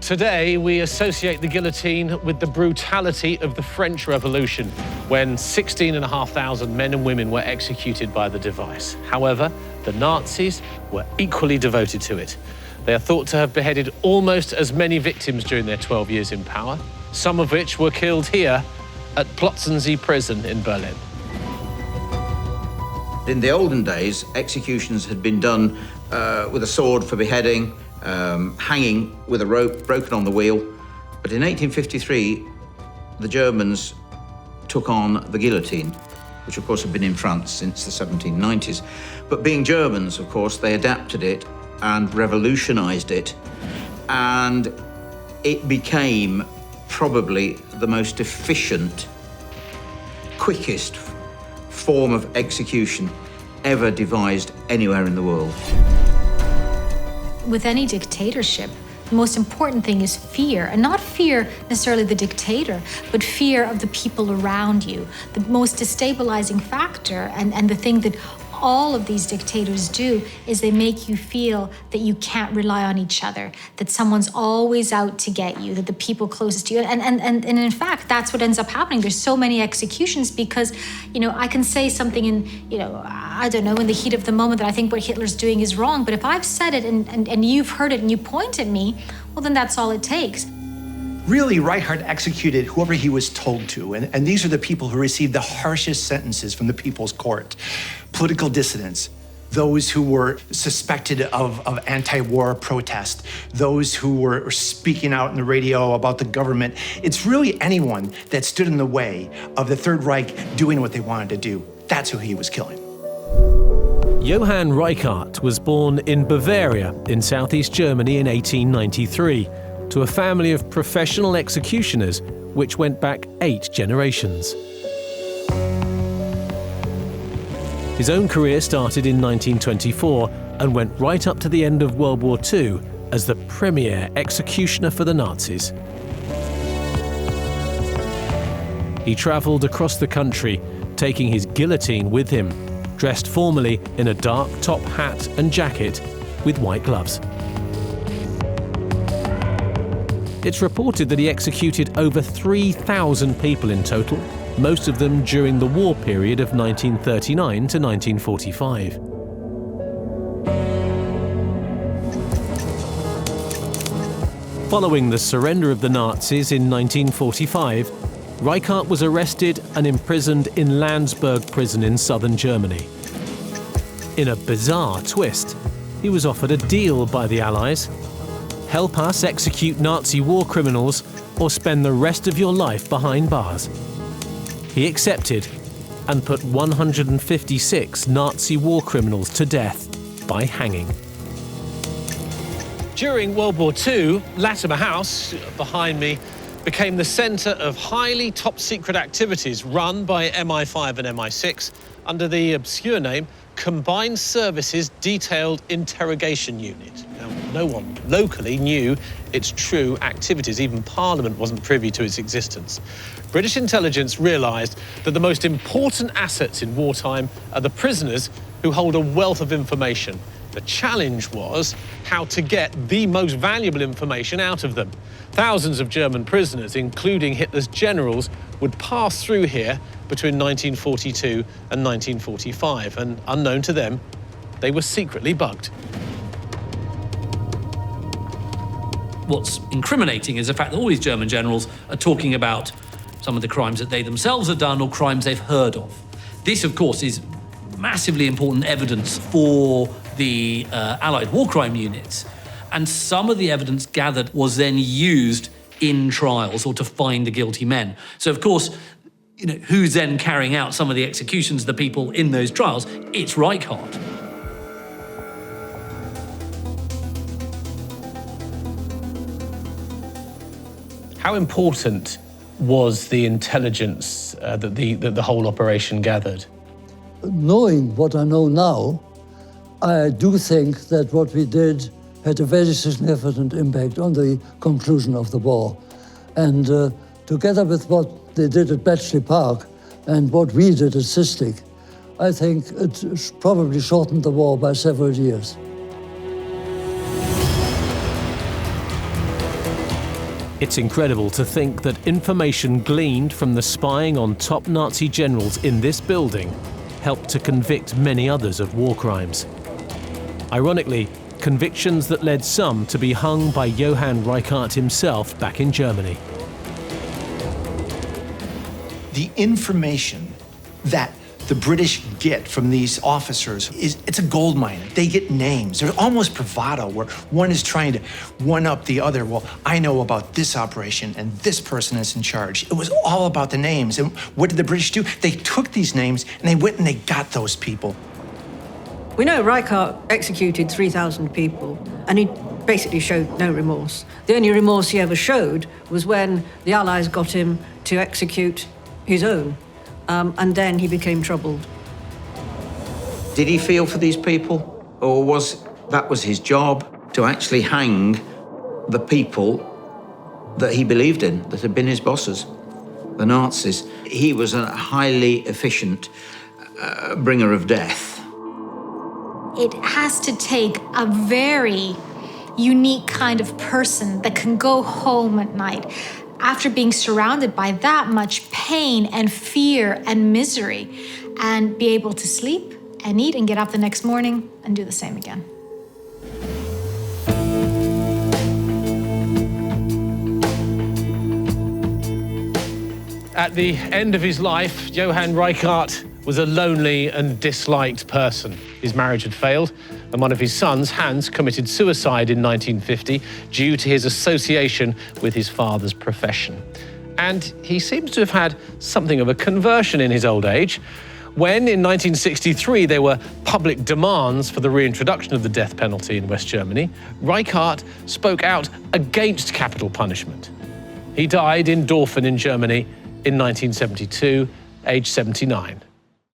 Today, we associate the guillotine with the brutality of the French Revolution, when 16,500 men and women were executed by the device. However, the Nazis were equally devoted to it. They are thought to have beheaded almost as many victims during their 12 years in power, some of which were killed here at Plötzensee prison in Berlin. In the olden days, executions had been done with a sword for beheading, hanging with a rope broken on the wheel. But in 1853, the Germans took on the guillotine, which of course had been in France since the 1790s. But being Germans, of course, they adapted it and revolutionized it. And it became probably the most efficient, quickest form of execution ever devised anywhere in the world. With any dictatorship, the most important thing is fear, and not fear necessarily the dictator, but fear of the people around you. The most destabilizing factor, and the thing that all of these dictators do, is they make you feel that you can't rely on each other, that someone's always out to get you, that the people closest to you, and in fact, that's what ends up happening. There's so many executions because, I can say something in, I don't know, in the heat of the moment that I think what Hitler's doing is wrong, but if I've said it and you've heard it and you point at me, well, then that's all it takes. Really, Reichhart executed whoever he was told to, and these are the people who received the harshest sentences from the People's Court. Political dissidents, those who were suspected of anti-war protest, those who were speaking out on the radio about the government. It's really anyone that stood in the way of the Third Reich doing what they wanted to do. That's who he was killing. Johann Reichhart was born in Bavaria in southeast Germany in 1893 to a family of professional executioners which went back 8 generations. His own career started in 1924 and went right up to the end of World War II as the premier executioner for the Nazis. He travelled across the country, taking his guillotine with him, dressed formally in a dark top hat and jacket with white gloves. It's reported that he executed over 3,000 people in total, most of them during the war period of 1939 to 1945. Following the surrender of the Nazis in 1945, Reichhart was arrested and imprisoned in Landsberg prison in southern Germany. In a bizarre twist, he was offered a deal by the Allies: help us execute Nazi war criminals or spend the rest of your life behind bars. He accepted and put 156 Nazi war criminals to death by hanging. During World War II, Latimer House, behind me, became the centre of highly top-secret activities run by MI5 and MI6 under the obscure name Combined Services Detailed Interrogation Unit. Now, no one locally knew its true activities. Even Parliament wasn't privy to its existence. British intelligence realised that the most important assets in wartime are the prisoners who hold a wealth of information. The challenge was how to get the most valuable information out of them. Thousands of German prisoners, including Hitler's generals, would pass through here between 1942 and 1945, and unknown to them, they were secretly bugged. What's incriminating is the fact that all these German generals are talking about some of the crimes that they themselves have done or crimes they've heard of. This, of course, is massively important evidence for the Allied war crime units. And some of the evidence gathered was then used in trials or to find the guilty men. So, of course, who's then carrying out some of the executions of the people in those trials? It's Reichhart. How important was the intelligence that the whole operation gathered? Knowing what I know now, I do think that what we did had a very significant impact on the conclusion of the war. And together with what they did at Bletchley Park and what we did at Cystic, I think it probably shortened the war by several years. It's incredible to think that information gleaned from the spying on top Nazi generals in this building helped to convict many others of war crimes. Ironically, convictions that led some to be hung by Johann Reichhart himself back in Germany. The information that the British get from these officers it's a gold mine. They get names. They're almost bravado, where one is trying to one-up the other. Well, I know about this operation, and this person is in charge. It was all about the names. And what did the British do? They took these names, and they went and they got those people. We know Reichhart executed 3,000 people, and he basically showed no remorse. The only remorse he ever showed was when the Allies got him to execute his own. And then he became troubled. Did he feel for these people? Or was his job to actually hang the people that he believed in, that had been his bosses, the Nazis? He was a highly efficient bringer of death. It has to take a very unique kind of person that can go home at night after being surrounded by that much pain and fear and misery, and be able to sleep and eat and get up the next morning and do the same again. At the end of his life, Johann Reichhart was a lonely and disliked person. His marriage had failed, and one of his sons, Hans, committed suicide in 1950 due to his association with his father's profession. And he seems to have had something of a conversion in his old age, when in 1963 there were public demands for the reintroduction of the death penalty in West Germany. Reichhart spoke out against capital punishment. He died in Dorfen in Germany in 1972, aged 79.